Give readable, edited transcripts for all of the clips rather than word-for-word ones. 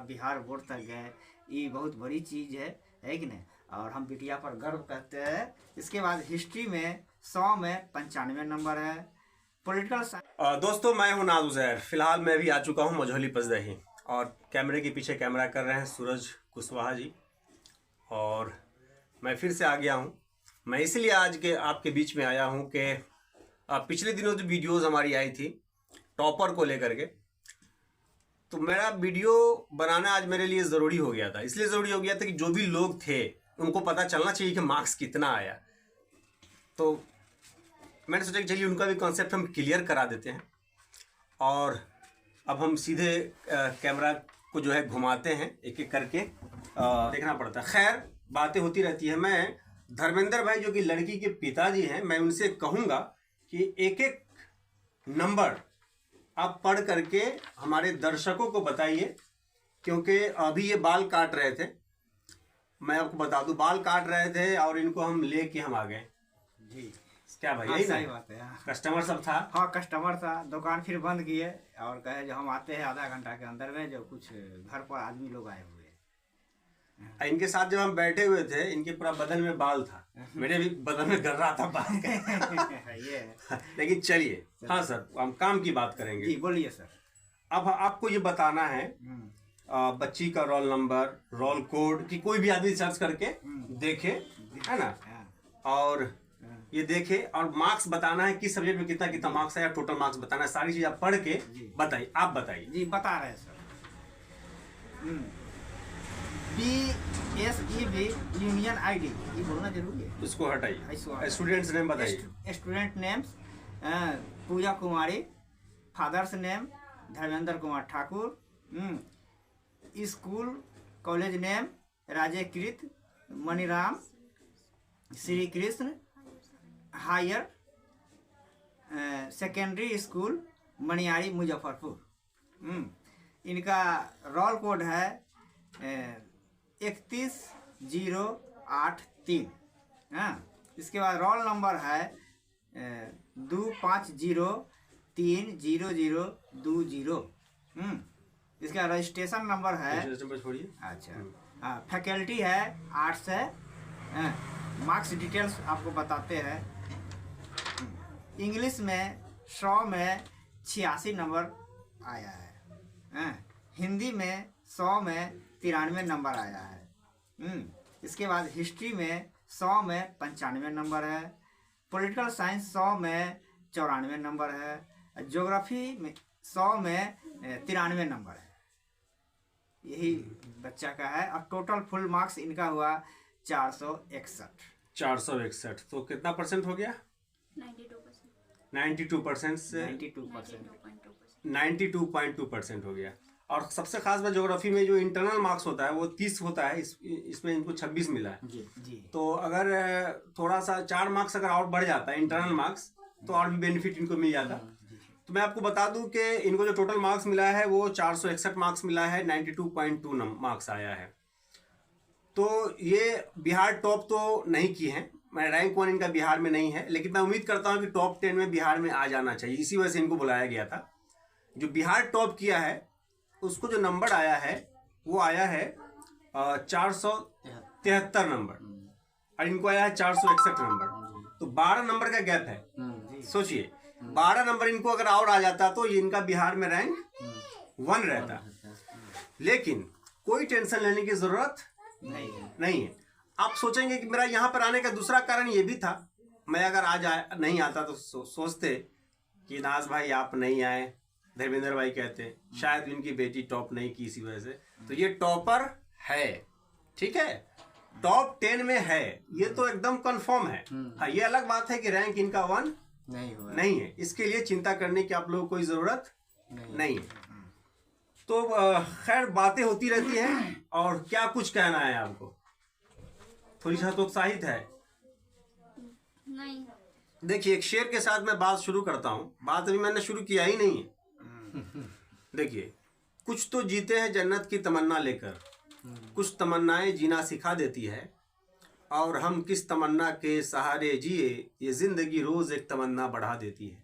Bihar board तक गए, ये बहुत बड़ी चीज़ है कि नहीं। और हम बिटिया पर गर्व करते हैं। इसके बाद हिस्ट्री में 100 में 95 नंबर है। पॉलिटिकल दोस्तों मैं हूं नाज उजैर। फिलहाल मैं भी आ चुका हूं मझौली पजदही और कैमरे के पीछे कैमरा कर रहे हैं सूरज कुशवाहा जी। और मैं फिर से आ गया हूं। मैं इसलिए आज के आपके बीच में आया हूं कि पिछले दिनों जो वीडियोस हमारी आई थी टॉपर को लेकर के, तो मेरा वीडियो बनाना आज मेरे लिए ज़रूरी हो गया था। इसलिए ज़रूरी हो गया था कि जो भी लोग थे उनको पता चलना चाहिए कि मार्क्स कितना आया। तो मैंने सोचा कि चलिए उनका भी कॉन्सेप्ट हम क्लियर करा देते हैं। और अब हम सीधे कैमरा को जो है घुमाते हैं, एक एक करके देखना पड़ता है। खैर बातें होती रहती है। मैं धर्मेंद्र भाई जो कि लड़की के पिताजी हैं, मैं उनसे कहूँगा कि एक एक नंबर आप पढ़ करके हमारे दर्शकों को बताइए, क्योंकि अभी ये बाल काट रहे थे। मैं आपको बता दूं, बाल काट रहे थे और इनको हम लेके हम आ गए जी। क्या भाई? हाँ, सही बात है। कस्टमर सब था। हाँ, कस्टमर था। दुकान फिर बंद किए और कहे जो हम आते हैं आधा घंटा के अंदर में, जो कुछ घर पर आदमी लोग आए हुए। इनके साथ जब हम बैठे हुए थे, इनके पूरा बदन में बाल था, मेरे भी बदन में गर रहा था बाल ये लेकिन चलिए, हाँ सर, हम काम की बात करेंगे। जी बोलिए सर। अब आपको ये बताना है बच्ची का रोल नंबर, रोल कोड, कि कोई भी आदमी सर्च करके देखे, है ना, और ये देखे और मार्क्स बताना है किस सब्जेक्ट में कितना कितना मार्क्स आया, टोटल मार्क्स बताना है। सारी चीज आप पढ़ के बताइए। आप बताइए जी। बता रहे हैं सर। BSEB यूनियन ID, ये बोलना जरूरी है। इसको हटाइए। स्टूडेंट्स नेम बताइए। Student names Puja Kumari, father's name Dharmendra Kumar Thakur, school college name राजेकृत Maniram Shri Krishna higher secondary school Maniyari Muzaffarpur. इनका रोल कोड है 31083। हाँ, इसके बाद रोल नंबर है 25030020। इसका रजिस्ट्रेशन नंबर है, अच्छा, फैकल्टी है 8 से। मार्क्स डिटेल्स आपको बताते हैं। इंग्लिश में 100 में 86 नंबर आया है। हिंदी में 100 में 93 नंबर आया है। इसके बाद हिस्ट्री में 100 में 95 नंबर है। पॉलिटिकल साइंस 100 में 94 नंबर है। ज्योग्राफी में 100 में 93 नंबर है। यही बच्चा का है। और टोटल फुल मार्क्स इनका हुआ 461। 461 तो कितना परसेंट हो गया? 92% से 92.2% हो गया। और सबसे खास बात, ज्योग्राफी में जो इंटरनल मार्क्स होता है वो 30 होता है, इसमें इनको 26 मिला है। जी। तो अगर थोड़ा सा 4 मार्क्स अगर और बढ़ जाता है इंटरनल मार्क्स, तो और भी बेनिफिट इनको मिल जाता। तो मैं आपको बता दूं कि इनको जो टोटल मार्क्स मिला है वो 461 मार्क्स मिला है, 92.2 मार्क्स आया है। तो ये बिहार टॉप तो नहीं की है, मैं रैंक 1 इनका बिहार में नहीं है, लेकिन मैं उम्मीद करता हूँ कि टॉप 10 में बिहार में आ जाना चाहिए। इसी वजह से इनको बुलाया गया था। जो बिहार टॉप किया है उसको जो नंबर आया है वो आया है 473 नंबर, और इनको आया है 461 नंबर। तो 12 नंबर का गैप है। सोचिए, 12 नंबर इनको अगर और आ जाता तो ये इनका बिहार में रैंक 1 रहता। लेकिन कोई टेंशन लेने की जरूरत नहीं है। आप सोचेंगे कि मेरा यहाँ पर आने का दूसरा कारण ये भी था, मैं अगर आज नहीं आता तो सोचते कि नाज भाई आप नहीं आए, धर्मेंद्र भाई कहते शायद इनकी बेटी टॉप नहीं की इसी वजह से। तो ये टॉपर है, ठीक है, टॉप 10 में है, ये तो एकदम कंफर्म है। हाँ, ये अलग बात है कि रैंक इनका 1 नहीं है। इसके लिए चिंता करने की आप लोगों को कोई जरूरत नहीं है। तो खैर बातें होती रहती हैं। और क्या कुछ कहना है आपको? थोड़ी सा तो उत्साहित है नहीं। देखिए, एक शेर के साथ मैं बात शुरू करता हूँ। बात अभी मैंने शुरू किया ही नहीं है। देखिए, कुछ तो जीते हैं जन्नत की तमन्ना लेकर, कुछ तमन्नाएं जीना सिखा देती है, और हम किस तमन्ना के सहारे जिए, ये जिंदगी रोज एक तमन्ना बढ़ा देती है।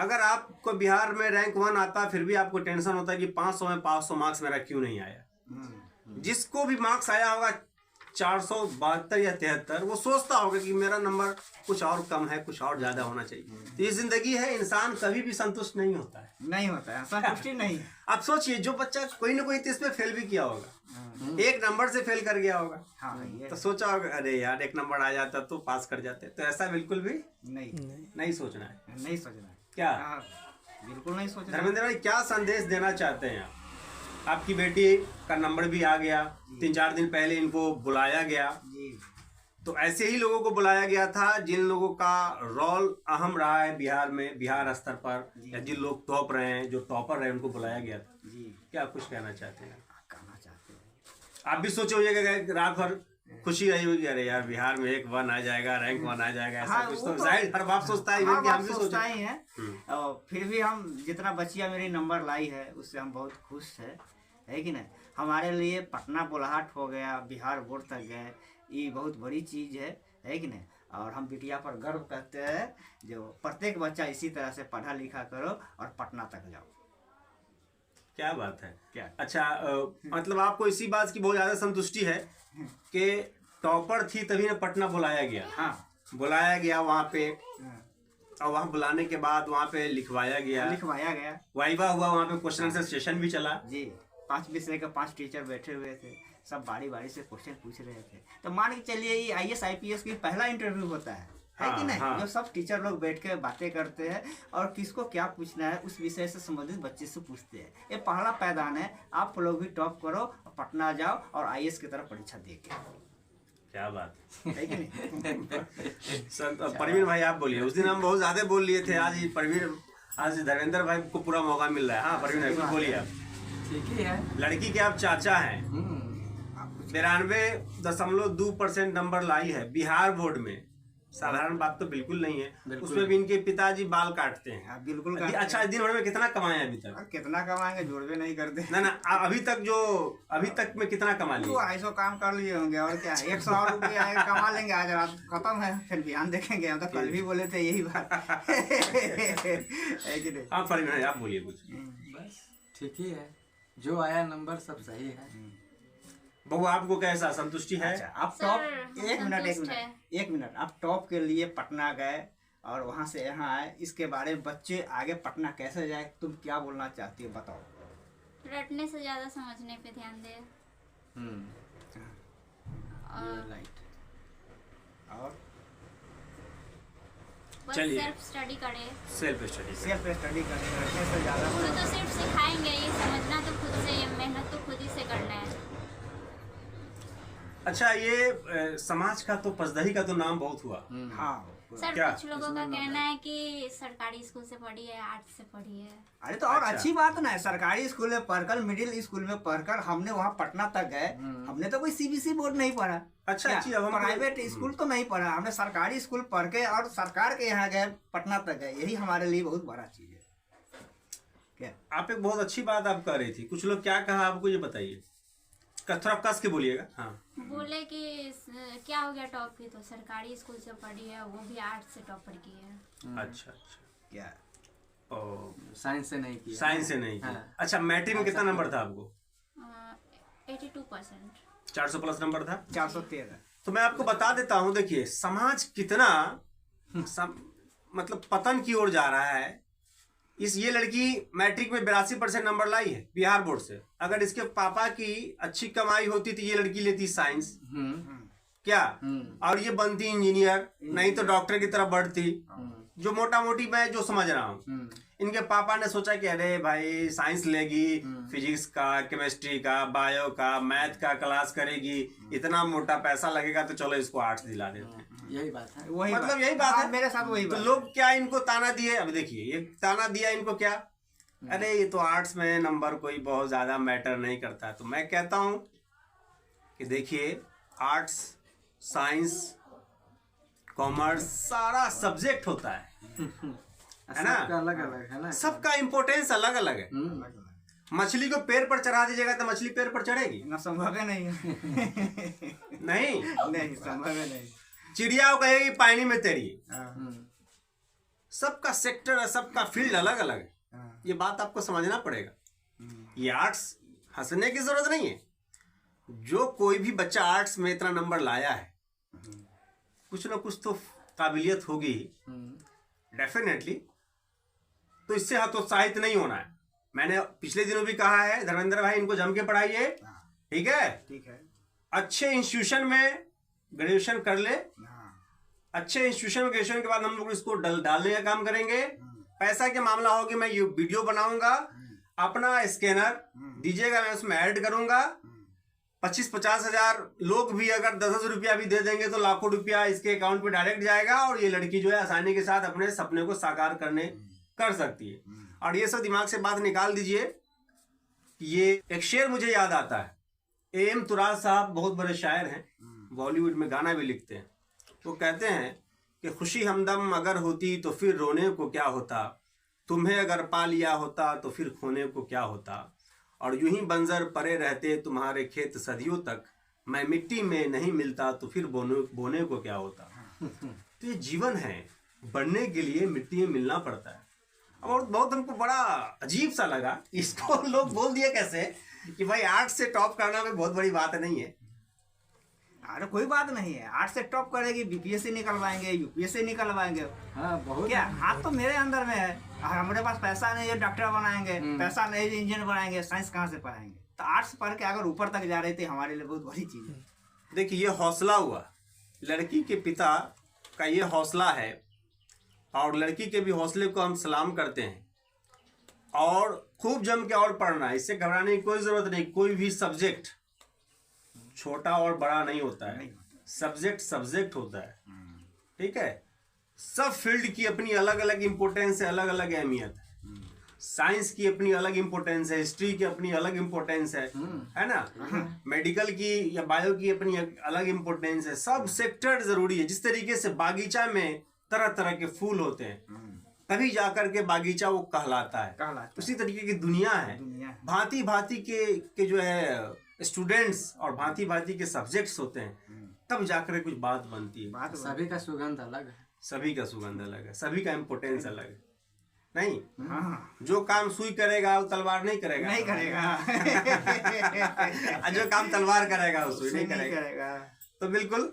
अगर आपको बिहार में रैंक 1 आता फिर भी आपको टेंशन होता है कि 500 में 500 मार्क्स मेरा क्यों नहीं आया। जिसको भी मार्क्स आया होगा 472 या 73, वो सोचता होगा कि मेरा नंबर कुछ और कम है, कुछ और ज्यादा होना चाहिए। तो ये जिंदगी है, इंसान कभी भी संतुष्ट नहीं होता है। नहीं होता है, संतुष्टि नहीं। आप सोचिए, जो बच्चा कोई ना कोई तो इसमें फेल भी किया होगा, एक नंबर से फेल कर गया होगा, हाँ, ये तो सोचा होगा अरे यार एक नंबर आ जाता तो पास कर जाते। तो ऐसा बिल्कुल भी नहीं सोचना है। नहीं सोचना है। क्या हाँ, बिल्कुल नहीं सोचना। धर्मेंद्र भाई, क्या संदेश देना चाहते हैं आप? आपकी बेटी का नंबर भी आ गया, 3-4 दिन पहले इनको बुलाया गया जी। तो ऐसे ही लोगों को बुलाया गया था जिन लोगों का रोल अहम रहा है बिहार में, बिहार स्तर पर, या जिन लोग टॉप रहे हैं, जो टॉपर रहे, उनको बुलाया गया था जी। क्या कुछ कहना चाहते हैं? कहना चाहते हैं, आप भी सोचे होइएगा कि रात भर खुशी रही होगी, अरे यार बिहार में एक 1 आ जाएगा, रैंक 1 आ जाएगा, ऐसा हाँ, कुछ वो तो तो जाहिर हर बाप सोचता है, हाँ, कि हम बात भी सोचता सोचते ही है। और फिर भी हम जितना बच्चियां मेरी नंबर लाई है उससे हम बहुत खुश है कि नहीं। हमारे लिए पटना बुलाहट हो गया, बिहार बोर्ड तक गए, ये बहुत बड़ी चीज़ है कि नहीं। और हम बिटिया पर गर्व करते हैं, जो प्रत्येक बच्चा इसी तरह से पढ़ा लिखा करो और पटना तक जाओ। क्या बात है। क्या अच्छा, मतलब आपको इसी बात की बहुत ज्यादा संतुष्टि है कि टॉपर थी तभी ना पटना बुलाया गया। हाँ, बुलाया गया वहाँ पे, और वहाँ बुलाने के बाद वहाँ पे लिखवाया गया, वाइवा हुआ, वहाँ पे क्वेश्चन आंसर सेशन भी चला जी। 5 विषय के 5 टीचर बैठे हुए थे, सब बारी बारी से क्वेश्चन पूछ रहे थे। तो मान के चलिए ये IAS IPS की पहला इंटरव्यू होता है कि नहीं। हाँ। जो सब टीचर लोग बैठ के बातें करते हैं और किसको क्या पूछना है उस विषय से संबंधित बच्चे से पूछते हैं। ये पहला पैदान है, आप लोग भी टॉप करो, पटना जाओ और IAS की तरफ परीक्षा दे के। क्या बात है कि नहीं। परवीन भाई आप बोलिए। उस दिन हम बहुत ज्यादा बोल लिए थे, आज धर्मेंद्र भाई को पूरा मौका मिल रहा है। हाँ परवीन भाई बोलिए आप। ठीक ही है। लड़की के आप चाचा हैं, 92.2% नंबर लाई है बिहार बोर्ड में। साधारण बात तो बिल्कुल नहीं है। उसमें भी इनके पिताजी बाल काटते हैं। बिल्कुल। अच्छा, दिन भर में कितना कमाए अभी तक? कितना कमाएंगे, जोड़वे नहीं करते ना अभी तक में कितना कमा लिए? 200 काम कर लिए होंगे और क्या, 100 रुपया कमा लेंगे। आज रात खत्म है, फिर ध्यान देखेंगे। हम तो कल भी बोले थे यही बात है कि नहीं। हाँ परवीन आप बोलिए कुछ। बस ठीक ही है, जो आया नंबर सब सही है। बहू आपको कैसा संतुष्टि है? अच्छा, आप टॉप एक मिनट आप टॉप के लिए पटना गए और वहाँ से यहाँ आए, इसके बारे में बच्चे आगे पटना कैसे जाए, तुम क्या बोलना चाहती हो बताओ। रटने से ज्यादा समझने पे ध्यान दे। और बस चलिए। सेल्फ स्टडी करे। सेल्फ स्टडी करें, रटने से ज्यादा। तो सिर्फ सिखाएंगे, ये समझना तो खुद से, ये मेहनत तो खुद ही से करना है। अच्छा, ये समाज का तो पसदही का तो नाम बहुत हुआ। हाँ सर, क्या? कुछ लोगों का कहना है कि सरकारी स्कूल से पढ़ी है, आर्ट्स से पढ़ी है। अरे तो और अच्छा। अच्छी बात ना है। सरकारी स्कूल में पढ़कर, मिडिल स्कूल में पढ़कर हमने वहाँ पटना तक गए। हमने तो कोई CBSE बोर्ड नहीं पढ़ा। अच्छा, क्या? अच्छी, अब हम प्राइवेट स्कूल तो नहीं पढ़ा, हमने सरकारी स्कूल पढ़ के और सरकार के यहाँ गए, पटना तक गए। यही हमारे लिए बहुत बड़ा चीज है। क्या आप एक बहुत अच्छी बात आप कह रही थी, कुछ लोग क्या कहा आपको ये बताइए, थोड़ा कस के बोलिएगा। हाँ, बोले कि क्या हो गया टॉप की, तो सरकारी स्कूल से पढ़ी है, वो भी आर्ट्स से टॉपर की है। अच्छा क्या साइंस से नहीं किया। साइंस से नहीं किया। हाँ। अच्छा, मैट्रिक में कितना नंबर था आपको? 82%। 400 प्लस नंबर था। 413। तो मैं आपको बता देता हूँ, देखिए समाज कितना मतलब पतन की ओर जा रहा है। ये लड़की मैट्रिक में 82% नंबर लाई है बिहार बोर्ड से। अगर इसके पापा की अच्छी कमाई होती तो ये लड़की लेती साइंस, क्या, और ये बनती इंजीनियर, नहीं तो डॉक्टर की तरफ बढ़ती। जो मोटा मोटी मैं जो समझ रहा हूँ, इनके पापा ने सोचा कि अरे भाई साइंस लेगी, फिजिक्स का, केमिस्ट्री का, बायो का, मैथ का क्लास करेगी, इतना मोटा पैसा लगेगा, तो चलो इसको आर्ट्स दिला देते हैं। यही बात है। वही मतलब यही बात है मेरे साथ वही तो बात। लोग क्या इनको ताना दिए। अब देखिए, ये ताना दिया इनको क्या, अरे ये तो आर्ट्स में नंबर कोई बहुत ज्यादा मैटर नहीं करता। तो मैं कहता हूं कि देखिए, आर्ट्स, साइंस, कॉमर्स, सारा सब्जेक्ट होता है ना। सबका अलग अलग है ना। सबका इम्पोर्टेंस अलग अलग है। मछली को पेड़ पर चढ़ा दीजिएगा तो मछली पेड़ पर चढ़ेगी? ना, संभव है नहीं नहीं, नहीं संभव है नहीं। चिड़िया को कहेगी पानी में तैरिए, सबका सेक्टर है, सबका फील्ड अलग अलग है। हाँ। ये बात आपको समझना पड़ेगा। ये आर्ट्स हंसने की जरूरत नहीं है। जो कोई भी बच्चा आर्ट्स में इतना नंबर लाया है, कुछ ना कुछ तो काबिलियत होगी डेफिनेटली। तो इससे हतोत्साहित नहीं होना है। मैंने पिछले दिनों भी कहा है, धर्मेंद्र भाई इनको जम के पढ़ाइए, ठीक है। ठीक है। अच्छे इंस्टीट्यूशन में ग्रेजुएशन कर ले, हाँ। अच्छे इंस्टीट्यूशन में ग्रेजुएशन के बाद हम लोग इसको डालने का काम करेंगे। पैसा के मामला होगी, मैं ये वीडियो बनाऊंगा, अपना स्कैनर दीजिएगा, मैं उसमें ऐड करूंगा। 25-50 हजार लोग भी अगर 10 रुपया भी दे देंगे तो लाखों रुपया इसके अकाउंट पे डायरेक्ट जाएगा और ये लड़की जो है आसानी के साथ अपने सपने को साकार कर सकती है। और ये सब दिमाग से बात निकाल दीजिए। ये एक शेर मुझे याद आता है, एम तुराज साहब बहुत बड़े शायर हैं, बॉलीवुड में गाना भी लिखते हैं। वो कहते हैं कि खुशी हमदम अगर होती तो फिर रोने को क्या होता, तुम्हें अगर पा लिया होता तो फिर खोने को क्या होता, और यूं ही बंजर पड़े रहते तुम्हारे खेत सदियों तक, मैं मिट्टी में नहीं मिलता तो फिर बोने को क्या होता। तो ये जीवन है, बढ़ने के लिए मिट्टी में मिलना पड़ता है। और बहुत हमको बड़ा अजीब सा लगा, इसको लोग बोल दिए कैसे कि भाई आर्ट्स से टॉप करना में बहुत बड़ी बात नहीं है। अरे कोई बात नहीं है, आर्ट्स से टॉप करेगी, बीपीएससी निकलवाएंगे, यूपीएससी निकलवाएंगे। हाँ बहुत क्या हाथ तो मेरे अंदर में है। हमारे पास पैसा नहीं है डॉक्टर बनाएंगे, पैसा नहीं है इंजीनियर बनाएंगे, साइंस कहाँ से पढ़ाएंगे। तो आर्ट्स पढ़ के अगर ऊपर तक जा रहे थे, हमारे लिए बहुत बड़ी चीज है। देखिए ये हौसला हुआ, लड़की के पिता का ये हौसला है, और लड़की के भी हौसले को हम सलाम करते हैं। और खूब जम के और पढ़ना, इससे घबराने की कोई जरूरत नहीं। कोई भी सब्जेक्ट छोटा और बड़ा नहीं होता है, सब्जेक्ट होता है, ठीक है। सब फील्ड की अपनी अलग अलग इम्पोर्टेंस है, अलग अलग अहमियत है। साइंस की अपनी अलग इम्पोर्टेंस है, हिस्ट्री की अपनी अलग इम्पोर्टेंस है ना, मेडिकल की या बायो की अपनी अलग इम्पोर्टेंस है। सब सेक्टर जरूरी है। जिस तरीके से बागीचा में तरह तरह के फूल होते हैं, तभी जाकर के बागीचा वो कहलाता है। उसी तरीके की दुनिया है, भांति भांति के जो है स्टूडेंट्स और भांति भांति के सब्जेक्ट्स होते हैं, तब जाकर कुछ बात बनती है। सभी का सुगंध अलग है, सभी का सुगंध अलग है, सभी का इम्पोर्टेंस अलग है। नहीं, जो काम सुई करेगा वो तलवार नहीं करेगा, नहीं करेगा। जो काम तलवार करेगा वो सुई नहीं करेगा। तो बिल्कुल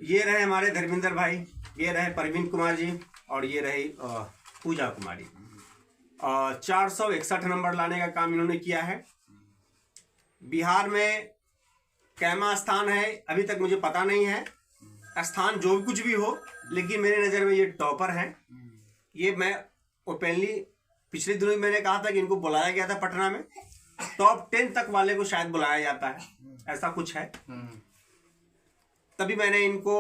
ये रहे हमारे धर्मेंद्र भाई, ये रहे परवीन कुमार जी, और ये रही पूजा कुमारी। 461 नंबर लाने का काम इन्होंने किया है। बिहार में कैमा स्थान है अभी तक मुझे पता नहीं है, स्थान जो कुछ भी हो, लेकिन मेरे नज़र में ये टॉपर है। ये मैं ओपनली पिछले दिनों मैंने कहा था कि इनको बुलाया गया था पटना में, टॉप 10 तक वाले को शायद बुलाया जाता है, ऐसा कुछ है। तभी मैंने इनको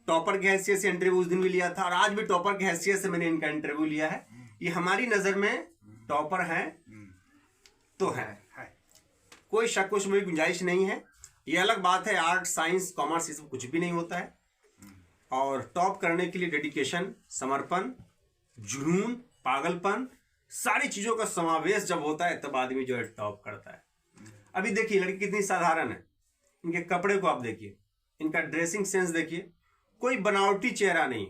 टॉपर की हैसियत से इंटरव्यू उस दिन भी लिया था, और आज भी टॉपर की हैसियत से मैंने इनका इंटरव्यू लिया है। ये हमारी नज़र में टॉपर हैं तो है, कोई शक उसमें गुंजाइश नहीं है। ये अलग बात है, आर्ट साइंस कॉमर्स इसमें कुछ भी नहीं होता है। और टॉप करने के लिए डेडिकेशन, समर्पण, जुनून, पागलपन, सारी चीज़ों का समावेश जब होता है तब आदमी जो है टॉप करता है। अभी देखिए लड़की कितनी साधारण है, इनके कपड़े को आप देखिए, इनका ड्रेसिंग सेंस देखिए, कोई बनावटी चेहरा नहीं।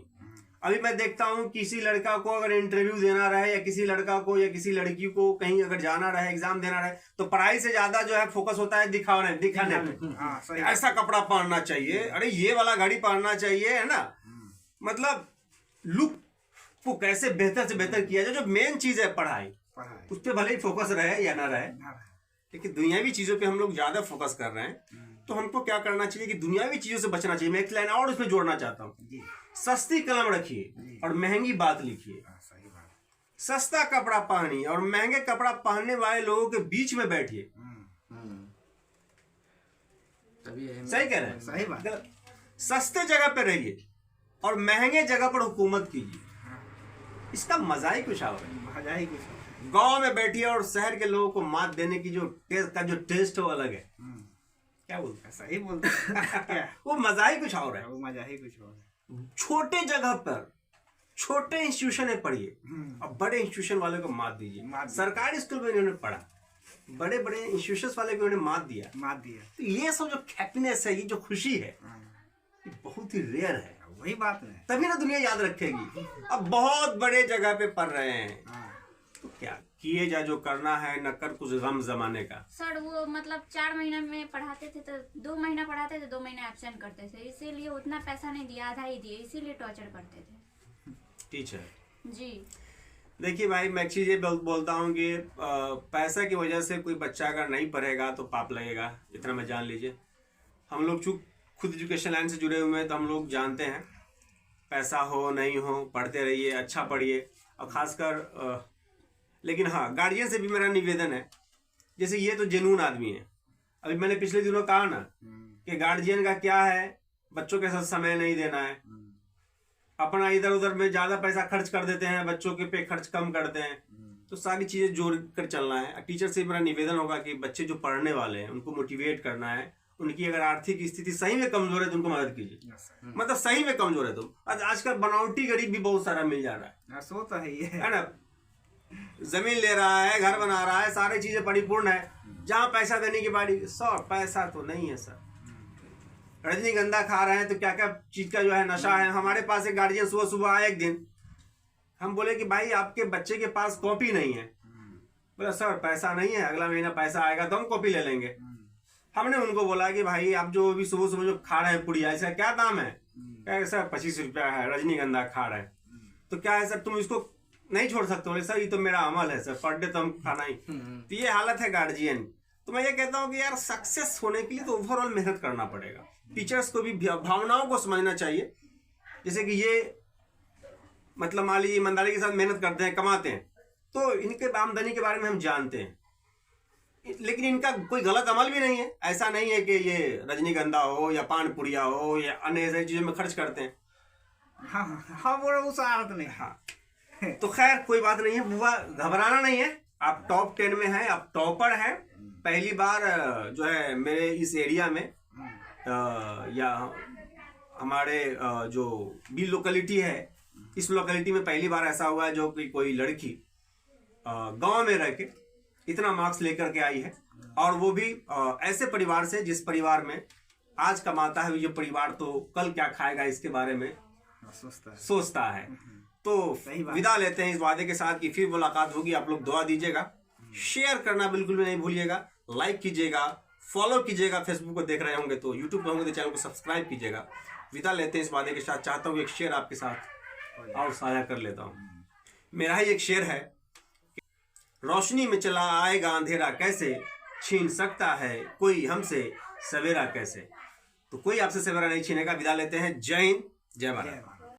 अभी मैं देखता हूँ किसी लड़का को अगर इंटरव्यू देना रहे, या किसी लड़का को या किसी लड़की को कहीं अगर जाना रहे, एग्जाम देना रहे, तो पढ़ाई से ज्यादा जो है फोकस होता है दिखाने पे। ऐसा कपड़ा पहनना चाहिए, अरे ये वाला घड़ी पहनना चाहिए, है ना। मतलब लुक को कैसे बेहतर से बेहतर किया जाए। जो मेन चीज है पढ़ाई, उस पर भले ही फोकस रहे या ना रहे, लेकिन दुनियावी चीजों पे हम लोग ज्यादा फोकस कर रहे हैं। तो हमको क्या करना चाहिए कि दुनियावी चीजों से बचना चाहिए। मैं एक लाइन और उसमें जोड़ना चाहता हूँ, सस्ती कलम रखिए और महंगी बात लिखिए। सस्ता कपड़ा पहनिए और महंगे कपड़ा पहनने वाले लोगों के बीच में बैठिए। सही कह रहे हैं, सही बात। सस्ते जगह पे रहिए और महंगे जगह पर हुकूमत कीजिए, इसका मजा ही कुछ और है। मजा ही कुछ और। गांव में बैठिए और शहर के लोगों को मात देने की जो टेस्ट वो अलग है। क्या बोलते हैं, सही बोलते हैं। वो मजा ही कुछ और है, वो मजा ही कुछ और है। छोटे जगह पर छोटे इंस्टीट्यूशन में पढ़िए और बड़े इंस्टीट्यूशन वाले को मात दीजिए। सरकारी स्कूल में इन्होंने पढ़ा, बड़े बड़े इंस्टीट्यूशन वाले को इन्होंने मात दिया। मात दिया। तो ये सब जो हैप्पीनेस है, ये जो खुशी है, ये बहुत ही रेयर है। वही बात है। तभी ना दुनिया याद रखेगी। अब बहुत बड़े जगह पे पढ़ रहे हैं, हाँ। तो क्या किए जा, जो करना है न कर, कुछ गम जमाने का। सर वो मतलब 4 महीना में पढ़ाते थे तो 2 महीना पढ़ाते थे, 2 महीने एब्सेंट करते थे, इसीलिए उतना पैसा नहीं दिया, आधा ही दिए, इसीलिए टॉर्चर करते थे टीचर जी। देखिए भाई, मैं एक चीज़ ये बोलता हूँ कि पैसा की वजह से कोई बच्चा अगर नहीं पढ़ेगा तो पाप लगेगा, इतना मैं जान लीजिए। हम लोग चूँकि खुद एजुकेशन लाइन से जुड़े हुए हैं तो हम लोग जानते हैं, पैसा हो नहीं हो पढ़ते रहिए, अच्छा पढ़िए। और ख़ासकर लेकिन हाँ, गार्जियन से भी मेरा निवेदन है, जैसे ये तो जेन्युइन आदमी है। अभी मैंने पिछले दिनों कहा ना कि गार्जियन का क्या है, बच्चों के साथ समय नहीं देना है, अपना इधर उधर में ज़्यादा पैसा खर्च कर देते हैं, बच्चों के पे खर्च कम करते हैं। तो सारी चीज़ें जोड़ कर चलना है। टीचर से मेरा निवेदन होगा कि बच्चे जो पढ़ने वाले हैं उनको मोटिवेट करना है। उनकी अगर आर्थिक स्थिति सही में कमजोर है तो उनको मदद कीजिए। मतलब सही में कमजोर है तो आजकल बनावटी गरीब भी बहुत सारा मिल जा रहा है। सो तो है ना, जमीन ले रहा है, घर बना रहा है, सारी चीजें परिपूर्ण है, जहाँ पैसा देने की बारी सर पैसा तो नहीं है। सर रजनीगंधा खा रहे हैं तो क्या क्या चीज का जो है नशा है। हमारे पास एक गार्जियन सुबह सुबह आए एक दिन, हम बोले कि भाई आपके बच्चे के पास कॉपी नहीं है। बोला सर पैसा नहीं है, अगला महीना पैसा आएगा तो हम कॉपी ले लेंगे। हमने उनको बोला कि भाई आप जो अभी सुबह सुबह जो खा रहे हैं पुड़िया, इसका क्या दाम है? कहे सर 25 रुपया है, रजनीगंधा खा रहे हैं। तो क्या है सर, तुम इसको नहीं छोड़ सकते? बोले सर ये तो मेरा अमल है सर, पर डे तो हम खाना ही। तो ये हालत है गार्जियन। तो मैं ये कहता हूँ कि यार सक्सेस होने के लिए तो ओवरऑल मेहनत करना पड़ेगा। टीचर्स को भी भावनाओं को समझना चाहिए। जैसे कि ये मतलब मान लीजिए ईमानदारी के साथ मेहनत करते हैं, कमाते हैं, तो इनके आमदनी के बारे में हम जानते हैं, लेकिन इनका कोई गलत अमल भी नहीं है। ऐसा नहीं है कि ये रजनीगंधा हो या पान पुड़िया हो या अन्य ऐसी चीजों में खर्च करते हैं। हाँ वो उस आदत नहीं। हाँ तो खैर कोई बात नहीं है बुआ, घबराना नहीं है। आप टॉप 10 में हैं, आप टॉपर हैं। पहली बार जो है मेरे इस एरिया में या हमारे जो भी लोकेलिटी है, इस लोकेलिटी में पहली बार ऐसा हुआ है जो कि कोई लड़की गांव में रह के इतना मार्क्स लेकर के आई है, और वो भी ऐसे परिवार से जिस परिवार में आज कमाता है ये परिवार तो कल क्या खाएगा इसके बारे में सोचता है। तो विदा लेते हैं इस वादे के साथ कि फिर मुलाकात होगी। आप लोग दुआ दीजिएगा, शेयर करना बिल्कुल भी नहीं भूलिएगा, लाइक कीजिएगा, फॉलो कीजिएगा। फेसबुक को देख रहे होंगे तो, यूट्यूब पर होंगे तो चैनल को सब्सक्राइब कीजिएगा। विदा लेते हैं इस वादे के साथ। चाहता हूँ एक शेर आपके साथ और साझा कर लेता हूँ। मेरा ही एक शेर है, रोशनी में चला आएगा अंधेरा कैसे, छीन सकता है कोई हमसे सवेरा कैसे। तो कोई आपसे सवेरा नहीं छीनेगा। विदा लेते हैं। जय हिंद, जय भारत।